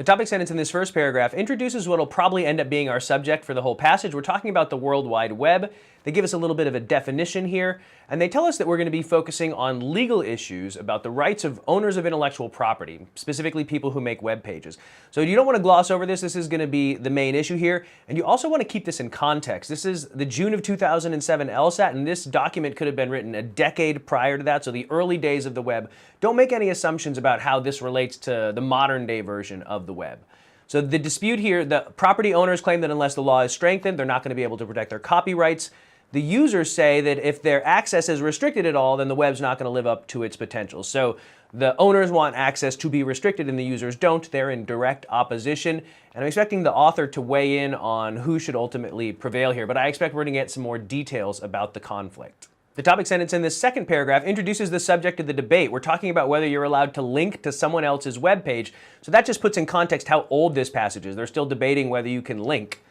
The topic sentence in this first paragraph introduces what will probably end up being our subject for the whole passage. We're talking about the World Wide Web. They give us a little bit of a definition here, and they tell us that we're going to be focusing on legal issues about the rights of owners of intellectual property, specifically people who make web pages. So you don't want to gloss over this. This is going to be the main issue here, and you also want to keep this in context. This is the June of 2007 LSAT, and this document could have been written a decade prior to that, so the early days of the web. Don't make any assumptions about how this relates to the modern day version of the web. So the dispute here, the property owners claim that unless the law is strengthened, they're not going to be able to protect their copyrights. The users say that if their access is restricted at all, then the web's not going to live up to its potential. So the owners want access to be restricted and the users don't. They're in direct opposition. And I'm expecting the author to weigh in on who should ultimately prevail here, but I expect we're going to get some more details about the conflict. The topic sentence in this second paragraph introduces the subject of the debate. We're talking about whether you're allowed to link to someone else's web page. So that just puts in context how old this passage is. They're still debating whether you can link.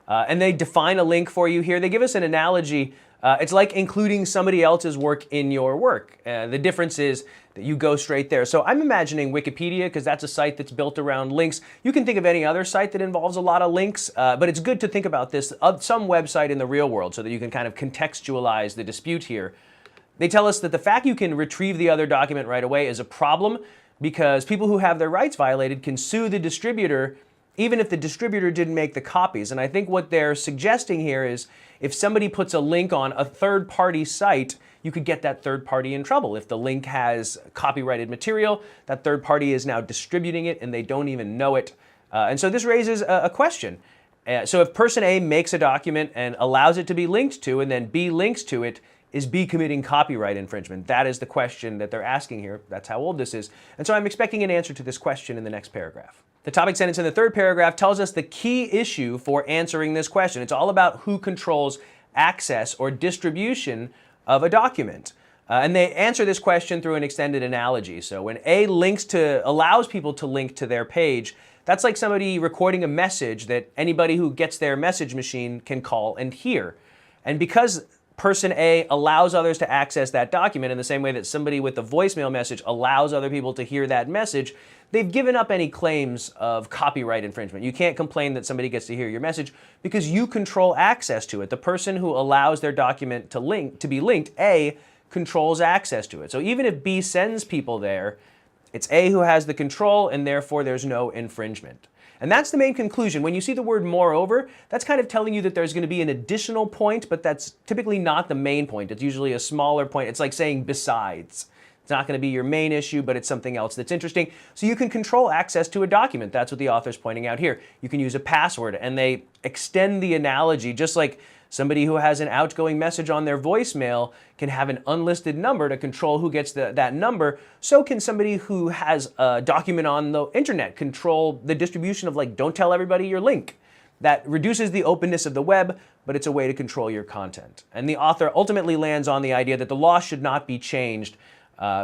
And they define a link for you here. They give us an analogy. It's like including somebody else's work in your work. The difference is that you go straight there. So I'm imagining Wikipedia, because that's a site that's built around links. You can think of any other site that involves a lot of links, but it's good to think about this, some website in the real world, so that you can kind of contextualize the dispute here. They tell us that the fact you can retrieve the other document right away is a problem, because people who have their rights violated can sue the distributor even if the distributor didn't make the copies. And I think what they're suggesting here is if somebody puts a link on a third-party site, you could get that third party in trouble. If the link has copyrighted material, that third party is now distributing it and they don't even know it. And so this raises a question. So if person A makes a document and allows it to be linked to, and then B links to it, is B committing copyright infringement? That is the question that they're asking here. That's how old this is. And so I'm expecting an answer to this question in the next paragraph. The topic sentence in the third paragraph tells us the key issue for answering this question. It's all about who controls access or distribution of a document. And they answer this question through an extended analogy. So when A allows people to link to their page, that's like somebody recording a message that anybody who gets their message machine can call and hear. And because person A allows others to access that document in the same way that somebody with a voicemail message allows other people to hear that message, they've given up any claims of copyright infringement. You can't complain that somebody gets to hear your message because you control access to it. The person who allows their document to be linked, A, controls access to it. So even if B sends people there, it's A who has the control, and therefore there's no infringement. And that's the main conclusion. When you see the word moreover, that's kind of telling you that there's going to be an additional point, but that's typically not the main point. It's usually a smaller point. It's like saying besides. It's not going to be your main issue, but it's something else that's interesting. So you can control access to a document. That's what the author's pointing out here. You can use a password, and they extend the analogy, just like somebody who has an outgoing message on their voicemail can have an unlisted number to control who gets that number. So can somebody who has a document on the internet control the distribution of, like, don't tell everybody your link. That reduces the openness of the web, but it's a way to control your content. And the author ultimately lands on the idea that the law should not be changed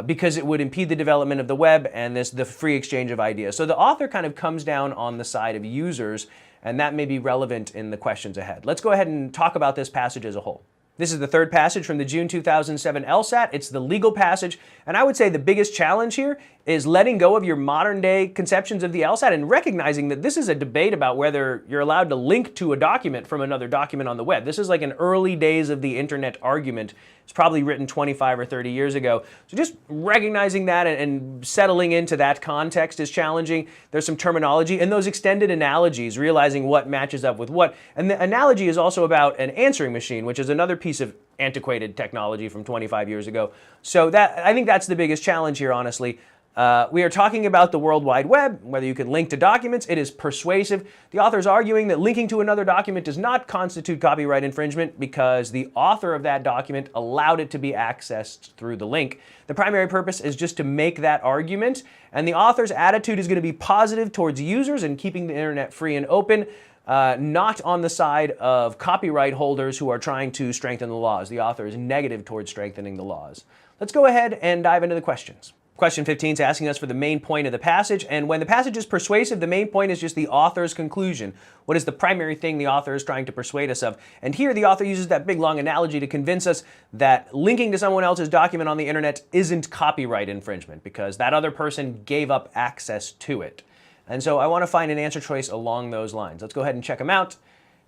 because it would impede the development of the web and the free exchange of ideas. So the author kind of comes down on the side of users, and that may be relevant in the questions ahead. Let's go ahead and talk about this passage as a whole. This is the third passage from the June 2007 LSAT. It's the legal passage, and I would say the biggest challenge here is letting go of your modern day conceptions of the LSAT and recognizing that this is a debate about whether you're allowed to link to a document from another document on the web. This is like an early days of the internet argument. It's probably written 25 or 30 years ago. So just recognizing that and settling into that context is challenging. There's some terminology and those extended analogies, realizing what matches up with what. And the analogy is also about an answering machine, which is another piece of antiquated technology from 25 years ago. So I think that's the biggest challenge here, honestly. We are talking about the World Wide Web, whether you can link to documents. It is persuasive. The author is arguing that linking to another document does not constitute copyright infringement because the author of that document allowed it to be accessed through the link. The primary purpose is just to make that argument, and the author's attitude is going to be positive towards users and keeping the internet free and open, not on the side of copyright holders who are trying to strengthen the laws. The author is negative towards strengthening the laws. Let's go ahead and dive into the questions. Question 15 is asking us for the main point of the passage, and when the passage is persuasive, the main point is just the author's conclusion. What is the primary thing the author is trying to persuade us of? And here the author uses that big long analogy to convince us that linking to someone else's document on the internet isn't copyright infringement because that other person gave up access to it. And so I want to find an answer choice along those lines. Let's go ahead and check them out.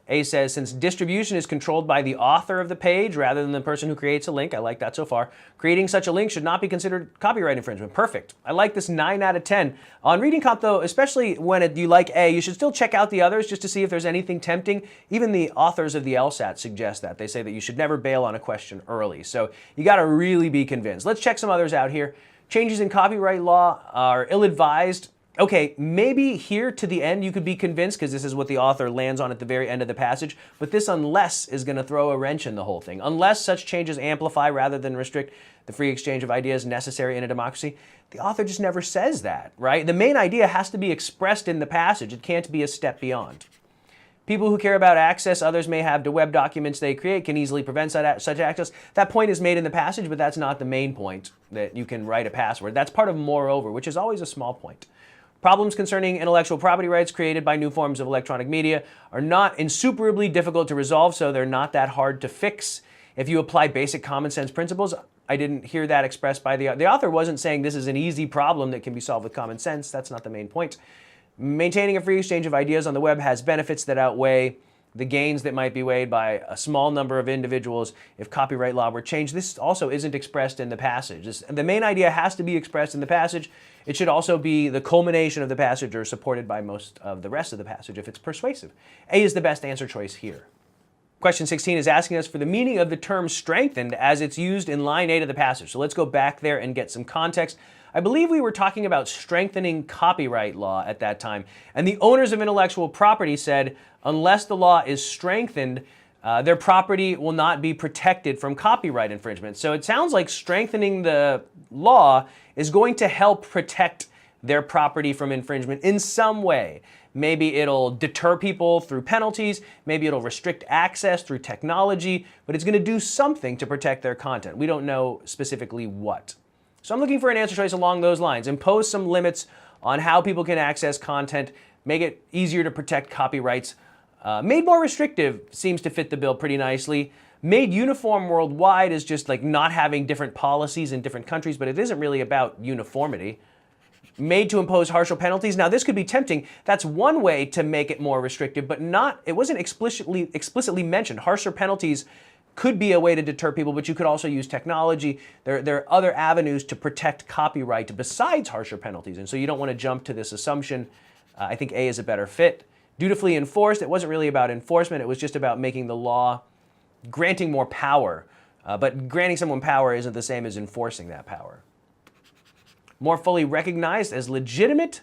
A says, since distribution is controlled by the author of the page rather than the person who creates a link, I like that so far, creating such a link should not be considered copyright infringement. Perfect. I like this 9 out of 10. On reading comp though, especially when you like A, you should still check out the others just to see if there's anything tempting. Even the authors of the LSAT suggest that. They say that you should never bail on a question early. So you got to really be convinced. Let's check some others out here. Changes in copyright law are ill-advised. Okay, maybe here to the end you could be convinced because this is what the author lands on at the very end of the passage, but this unless is going to throw a wrench in the whole thing. Unless such changes amplify rather than restrict the free exchange of ideas necessary in a democracy. The author just never says that, right? The main idea has to be expressed in the passage. It can't be a step beyond. People who care about access others may have to web documents they create can easily prevent such access. That point is made in the passage, but that's not the main point, that you can write a password. That's part of moreover, which is always a small point. Problems concerning intellectual property rights created by new forms of electronic media are not insuperably difficult to resolve, so they're not that hard to fix. If you apply basic common sense principles, I didn't hear that expressed by the author wasn't saying this is an easy problem that can be solved with common sense. That's not the main point. Maintaining a free exchange of ideas on the web has benefits that outweigh the gains that might be weighed by a small number of individuals if copyright law were changed. This also isn't expressed in the passage. The main idea has to be expressed in the passage. It should also be the culmination of the passage or supported by most of the rest of the passage if it's persuasive. A is the best answer choice here. Question 16 is asking us for the meaning of the term strengthened as it's used in line 8 of the passage. So let's go back there and get some context. I believe we were talking about strengthening copyright law at that time. And the owners of intellectual property said, unless the law is strengthened, their property will not be protected from copyright infringement. So it sounds like strengthening the law is going to help protect their property from infringement in some way. Maybe it'll deter people through penalties, maybe it'll restrict access through technology, but it's going to do something to protect their content. We don't know specifically what. So I'm looking for an answer choice along those lines. Impose some limits on how people can access content, make it easier to protect copyrights. Made more restrictive seems to fit the bill pretty nicely. Made uniform worldwide is just like not having different policies in different countries, but it isn't really about uniformity. Made to impose harsher penalties. Now this could be tempting. That's one way to make it more restrictive, but it wasn't explicitly mentioned. Harsher penalties could be a way to deter people, but you could also use technology. There are other avenues to protect copyright besides harsher penalties, and so you don't want to jump to this assumption. I think A is a better fit. Dutifully enforced, it wasn't really about enforcement, it was just about making the law, granting more power. But granting someone power isn't the same as enforcing that power. More fully recognized as legitimate.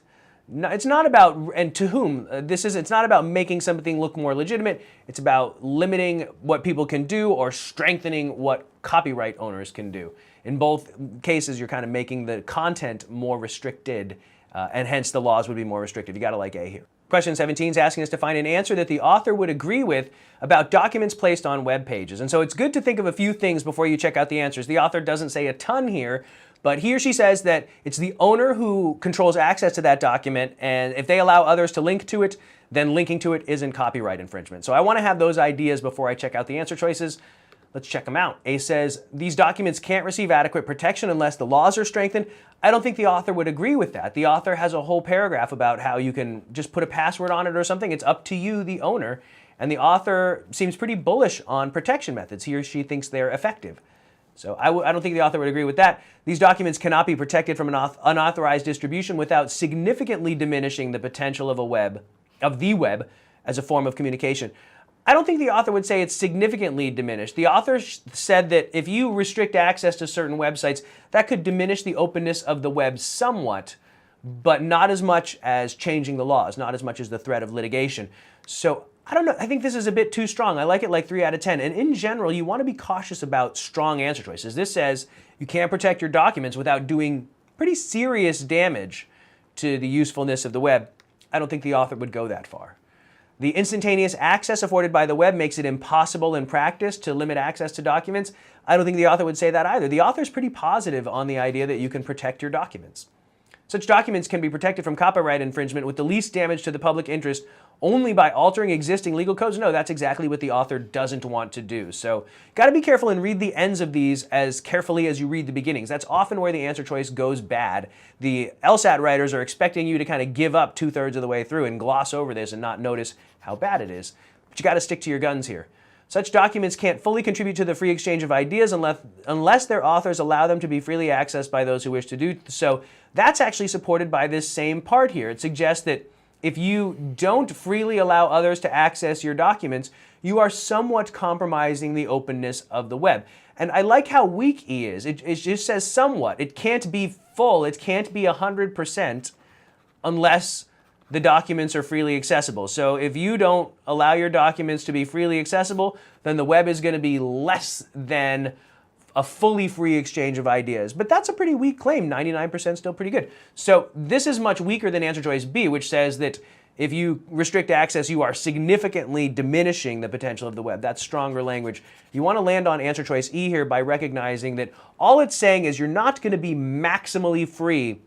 No, it's not about, and to whom, it's not about making something look more legitimate, it's about limiting what people can do or strengthening what copyright owners can do. In both cases, you're kind of making the content more restricted, and hence the laws would be more restrictive. You gotta like A here. Question 17 is asking us to find an answer that the author would agree with about documents placed on web pages. And so it's good to think of a few things before you check out the answers. The author doesn't say a ton here, but he or she says that it's the owner who controls access to that document, and if they allow others to link to it, then linking to it isn't copyright infringement. So I want to have those ideas before I check out the answer choices. Let's check them out. A says, these documents can't receive adequate protection unless the laws are strengthened. I don't think the author would agree with that. The author has a whole paragraph about how you can just put a password on it or something. It's up to you, the owner. And the author seems pretty bullish on protection methods. He or she thinks they're effective. So I don't think the author would agree with that. These documents cannot be protected from an unauthorized distribution without significantly diminishing the potential of the web as a form of communication. I don't think the author would say it's significantly diminished. The author said that if you restrict access to certain websites, that could diminish the openness of the web somewhat, but not as much as changing the laws, not as much as the threat of litigation. So I don't know, I think this is a bit too strong. I like it like 3 out of 10. And in general, you want to be cautious about strong answer choices. This says you can't protect your documents without doing pretty serious damage to the usefulness of the web. I don't think the author would go that far. The instantaneous access afforded by the web makes it impossible in practice to limit access to documents. I don't think the author would say that either. The author's pretty positive on the idea that you can protect your documents. Such documents can be protected from copyright infringement with the least damage to the public interest only by altering existing legal codes. No, that's exactly what the author doesn't want to do. So got to be careful and read the ends of these as carefully as you read the beginnings. That's often where the answer choice goes bad. The LSAT writers are expecting you to kind of give up 2/3 of the way through and gloss over this and not notice how bad it is. But you got to stick to your guns here. Such documents can't fully contribute to the free exchange of ideas unless their authors allow them to be freely accessed by those who wish to do so. That's actually supported by this same part here. It suggests that if you don't freely allow others to access your documents, you are somewhat compromising the openness of the web. And I like how weak E is. It just says somewhat. It can't be full. It can't be 100% unless the documents are freely accessible. So if you don't allow your documents to be freely accessible, then the web is going to be less than a fully free exchange of ideas. But that's a pretty weak claim. 99% still pretty good. So this is much weaker than answer choice B, which says that if you restrict access, you are significantly diminishing the potential of the web. That's stronger language. You want to land on answer choice E here by recognizing that all it's saying is you're not going to be maximally free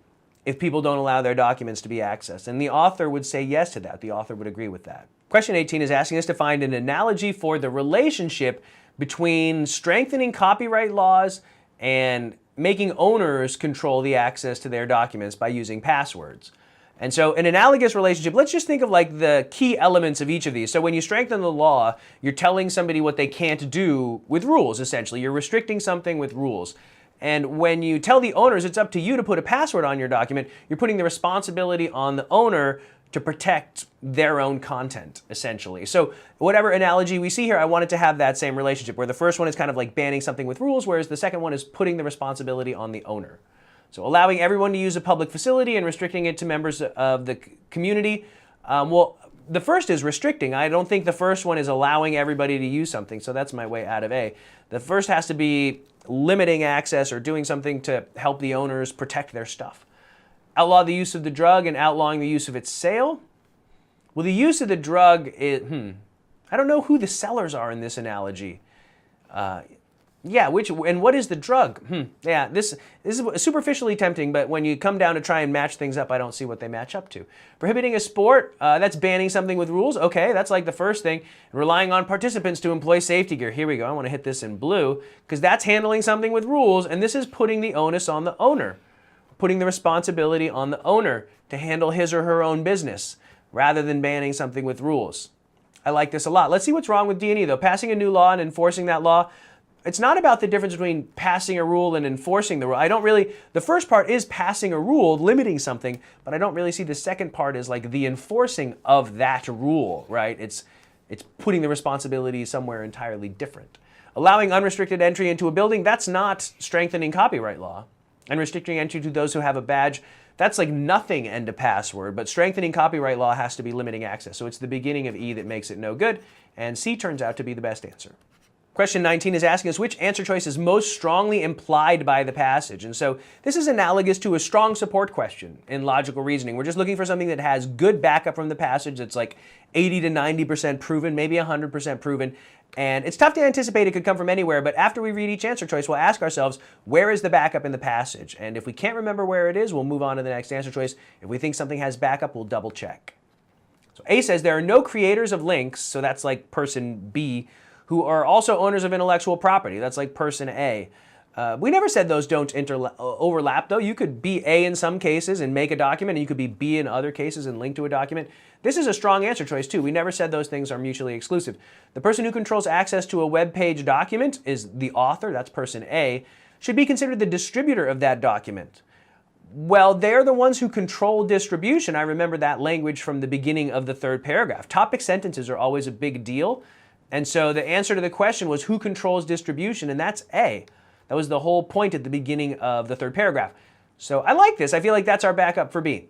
if people don't allow their documents to be accessed. And the author would say yes to that. The author would agree with that. Question 18 is asking us to find an analogy for the relationship between strengthening copyright laws and making owners control the access to their documents by using passwords. And so an analogous relationship, let's just think of like the key elements of each of these. So when you strengthen the law, you're telling somebody what they can't do with rules, essentially. You're restricting something with rules. And when you tell the owners it's up to you to put a password on your document, you're putting the responsibility on the owner to protect their own content, essentially. So whatever analogy we see here, I want it to have that same relationship, where the first one is kind of like banning something with rules, whereas the second one is putting the responsibility on the owner. So allowing everyone to use a public facility and restricting it to members of the community. Well, the first is restricting. I don't think the first one is allowing everybody to use something, so that's my way out of A. The first has to be limiting access or doing something to help the owners protect their stuff. Outlaw the use of the drug and outlawing the use of its sale. Well, the use of the drug is, I don't know who the sellers are in this analogy. Yeah, and what is the drug? Yeah, this is superficially tempting, but when you come down to try and match things up, I don't see what they match up to. Prohibiting a sport, that's banning something with rules. Okay, that's like the first thing. Relying on participants to employ safety gear. Here we go. I want to hit this in blue because that's handling something with rules, and this is putting the onus on the owner, putting the responsibility on the owner to handle his or her own business rather than banning something with rules. I like this a lot. Let's see what's wrong with D&E though. Passing a new law and enforcing that law. It's not about the difference between passing a rule and enforcing the rule. The first part is passing a rule, limiting something, but I don't really see the second part as like the enforcing of that rule, right? It's putting the responsibility somewhere entirely different. Allowing unrestricted entry into a building, that's not strengthening copyright law. And restricting entry to those who have a badge, that's like nothing and a password, but strengthening copyright law has to be limiting access. So it's the beginning of E that makes it no good, and C turns out to be the best answer. Question 19 is asking us which answer choice is most strongly implied by the passage. And so this is analogous to a strong support question in logical reasoning. We're just looking for something that has good backup from the passage that's like 80 to 90% proven, maybe 100% proven. And it's tough to anticipate it could come from anywhere, but after we read each answer choice, we'll ask ourselves, where is the backup in the passage? And if we can't remember where it is, we'll move on to the next answer choice. If we think something has backup, we'll double check. So A says there are no creators of links, so that's like person B, who are also owners of intellectual property. That's like person A. We never said those don't overlap, though. You could be A in some cases and make a document, and you could be B in other cases and link to a document. This is a strong answer choice, too. We never said those things are mutually exclusive. The person who controls access to a web page document is the author, that's person A, should be considered the distributor of that document. Well, they're the ones who control distribution. I remember that language from the beginning of the third paragraph. Topic sentences are always a big deal. And so the answer to the question was who controls distribution, and that's A. That was the whole point at the beginning of the third paragraph. So I like this. I feel like that's our backup for B.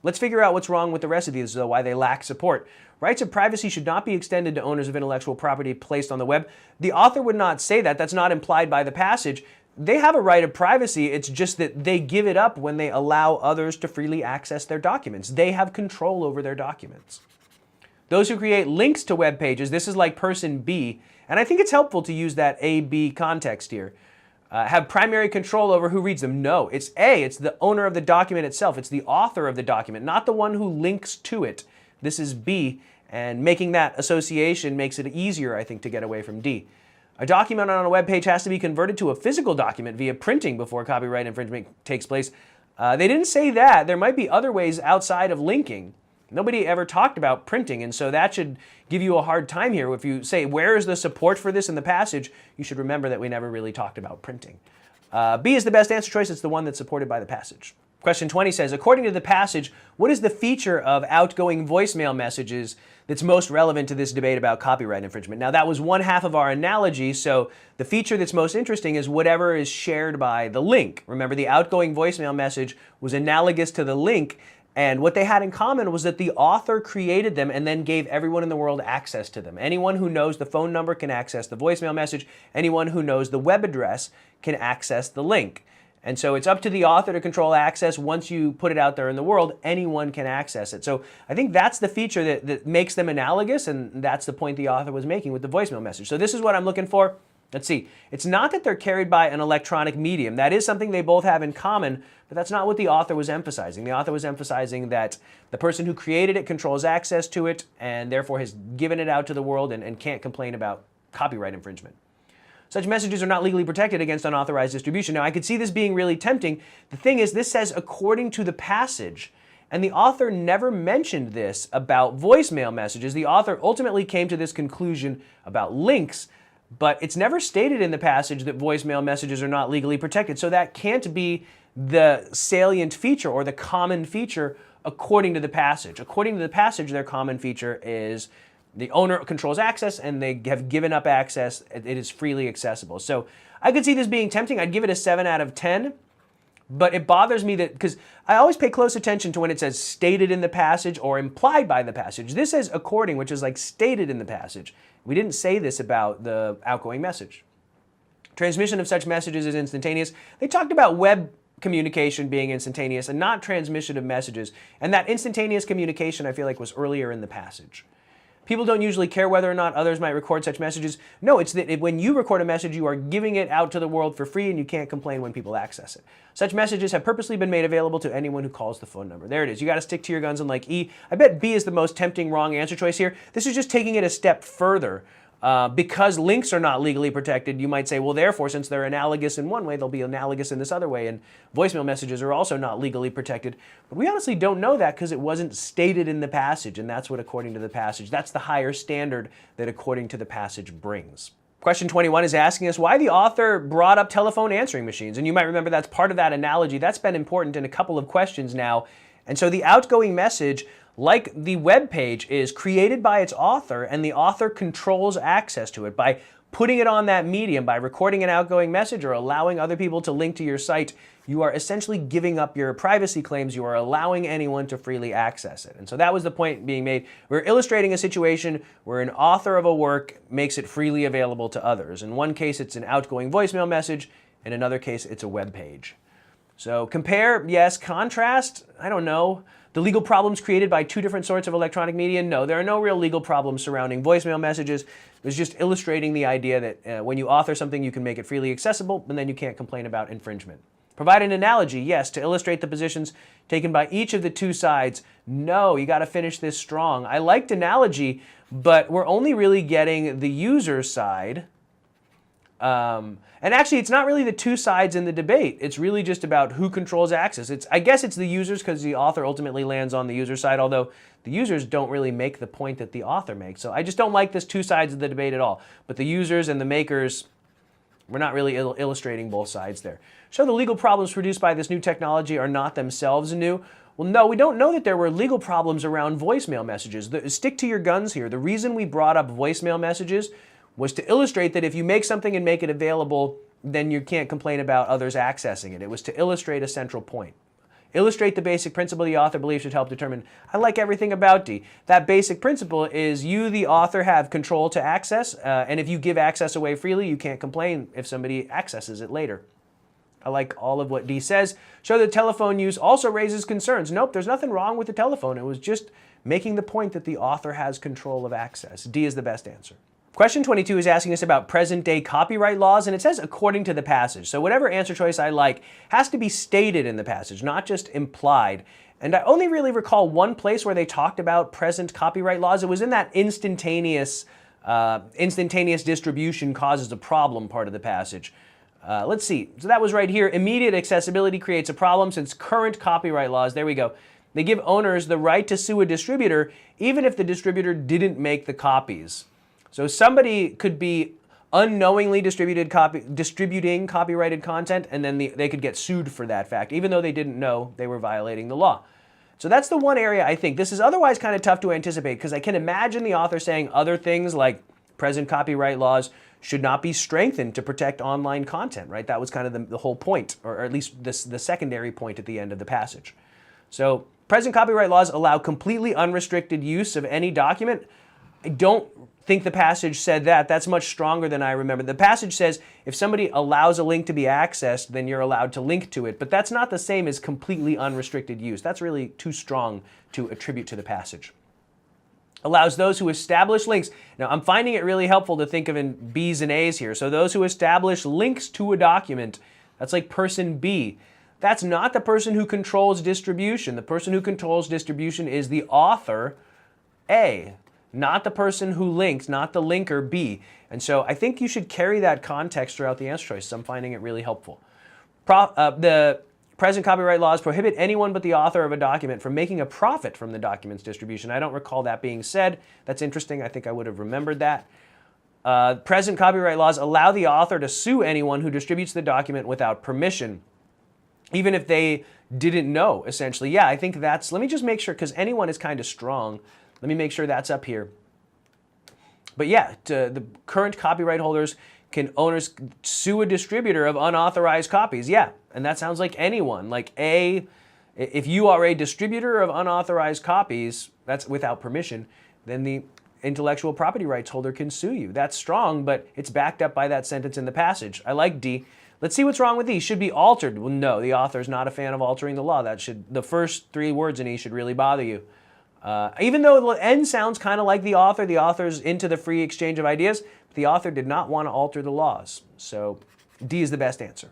Let's figure out what's wrong with the rest of these, though, why they lack support. Rights of privacy should not be extended to owners of intellectual property placed on the web. The author would not say that. That's not implied by the passage. They have a right of privacy. It's just that they give it up when they allow others to freely access their documents. They have control over their documents. Those who create links to web pages, this is like person B, and I think it's helpful to use that A-B context here. have primary control over who reads them? No, it's A, it's the owner of the document itself. It's the author of the document, not the one who links to it. This is B, and making that association makes it easier, I think, to get away from D. A document on a web page has to be converted to a physical document via printing before copyright infringement takes place. They didn't say that. There might be other ways outside of linking. Nobody ever talked about printing, and so that should give you a hard time here. If you say, where is the support for this in the passage, you should remember that we never really talked about printing. B is the best answer choice. It's the one that's supported by the passage. Question 20 says, according to the passage, what is the feature of outgoing voicemail messages that's most relevant to this debate about copyright infringement? Now, that was one half of our analogy, so the feature that's most interesting is whatever is shared by the link. Remember, the outgoing voicemail message was analogous to the link, and what they had in common was that the author created them and then gave everyone in the world access to them. Anyone who knows the phone number can access the voicemail message. Anyone who knows the web address can access the link. And so it's up to the author to control access. Once you put it out there in the world, anyone can access it. So I think that's the feature that makes them analogous, and that's the point the author was making with the voicemail message. So this is what I'm looking for. Let's see. It's not that they're carried by an electronic medium. That is something they both have in common, but that's not what the author was emphasizing. The author was emphasizing that the person who created it controls access to it and therefore has given it out to the world and can't complain about copyright infringement. Such messages are not legally protected against unauthorized distribution. Now, I could see this being really tempting. The thing is, this says according to the passage, and the author never mentioned this about voicemail messages. The author ultimately came to this conclusion about links, but it's never stated in the passage that voicemail messages are not legally protected. So that can't be the salient feature or the common feature according to the passage. According to the passage, their common feature is the owner controls access and they have given up access. It is freely accessible. So I could see this being tempting. I'd give it a 7 out of 10. But it bothers me that, because I always pay close attention to when it says stated in the passage or implied by the passage. This says according, which is like stated in the passage. We didn't say this about the outgoing message. Transmission of such messages is instantaneous. They talked about web communication being instantaneous and not transmission of messages. And that instantaneous communication, I feel like, was earlier in the passage. People don't usually care whether or not others might record such messages. No, it's that when you record a message, you are giving it out to the world for free and you can't complain when people access it. Such messages have purposely been made available to anyone who calls the phone number. There it is. You got to stick to your guns and like E. I bet B is the most tempting wrong answer choice here. This is just taking it a step further. Because links are not legally protected, you might say, well, therefore, since they're analogous in one way, they'll be analogous in this other way, and voicemail messages are also not legally protected. But we honestly don't know that because it wasn't stated in the passage, and that's what, according to the passage, that's the higher standard that according to the passage brings. Question 21 is asking us why the author brought up telephone answering machines, and you might remember that's part of that analogy. That's been important in a couple of questions now, and so the outgoing message, like the web page, is created by its author, and the author controls access to it by putting it on that medium, by recording an outgoing message or allowing other people to link to your site. You are essentially giving up your privacy claims. You are allowing anyone to freely access it. And so that was the point being made. We're illustrating a situation where an author of a work makes it freely available to others. In one case, it's an outgoing voicemail message. In another case, it's a web page. So compare, yes. Contrast, I don't know. The legal problems created by two different sorts of electronic media? No, there are no real legal problems surrounding voicemail messages. It was just illustrating the idea that when you author something, you can make it freely accessible, and then you can't complain about infringement. Provide an analogy, yes, to illustrate the positions taken by each of the two sides. No, you got to finish this strong. I liked analogy, but we're only really getting the user side. And actually, it's not really the two sides in the debate. It's really just about who controls access. I guess it's the users because the author ultimately lands on the user side, although the users don't really make the point that the author makes. So I just don't like this two sides of the debate at all. But the users and the makers, we're not really illustrating both sides there. So the legal problems produced by this new technology are not themselves new. Well, no, we don't know that there were legal problems around voicemail messages. Stick to your guns here. The reason we brought up voicemail messages was to illustrate that if you make something and make it available, then you can't complain about others accessing it. It was to illustrate a central point. Illustrate the basic principle the author believes should help determine. I like everything about D. That basic principle is you, the author, have control to access, and if you give access away freely, you can't complain if somebody accesses it later. I like all of what D says. Show that telephone use also raises concerns. Nope, there's nothing wrong with the telephone. It was just making the point that the author has control of access. D is the best answer. Question 22 is asking us about present-day copyright laws, and it says according to the passage. So whatever answer choice I like has to be stated in the passage, not just implied. And I only really recall one place where they talked about present copyright laws. It was in that instantaneous distribution causes a problem part of the passage. Let's see. So that was right here. Immediate accessibility creates a problem since current copyright laws, there we go, they give owners the right to sue a distributor even if the distributor didn't make the copies. So somebody could be unknowingly distributing copyrighted content, and then they could get sued for that fact, even though they didn't know they were violating the law. So that's the one area I think. This is otherwise kind of tough to anticipate because I can imagine the author saying other things like present copyright laws should not be strengthened to protect online content, right? That was kind of the whole point, or at least the secondary point at the end of the passage. So present copyright laws allow completely unrestricted use of any document. I don't think the passage said that. That's much stronger than I remember. The passage says if somebody allows a link to be accessed, then you're allowed to link to it. But that's not the same as completely unrestricted use. That's really too strong to attribute to the passage. Allows those who establish links. Now, I'm finding it really helpful to think of in B's and A's here. So those who establish links to a document, that's like person B. That's not the person who controls distribution. The person who controls distribution is the author, A, not the person who links, not the linker, B. And so I think you should carry that context throughout the answer choice. I'm finding it really helpful. The present copyright laws prohibit anyone but the author of a document from making a profit from the document's distribution. I don't recall that being said. That's interesting. I think I would have remembered that. Present copyright laws allow the author to sue anyone who distributes the document without permission, even if they didn't know, essentially. Yeah, I think that's, let me just make sure, because anyone is kind of strong. Let me make sure that's up here. But yeah, the current copyright holders owners sue a distributor of unauthorized copies. Yeah, and that sounds like anyone. Like if you are a distributor of unauthorized copies, that's without permission, then the intellectual property rights holder can sue you. That's strong, but it's backed up by that sentence in the passage. I like D. Let's see what's wrong with E. Should be altered. Well, no, the author's not a fan of altering the law. The first three words in E should really bother you. Even though N sounds kind of like the author's into the free exchange of ideas, the author did not want to alter the laws. So D is the best answer.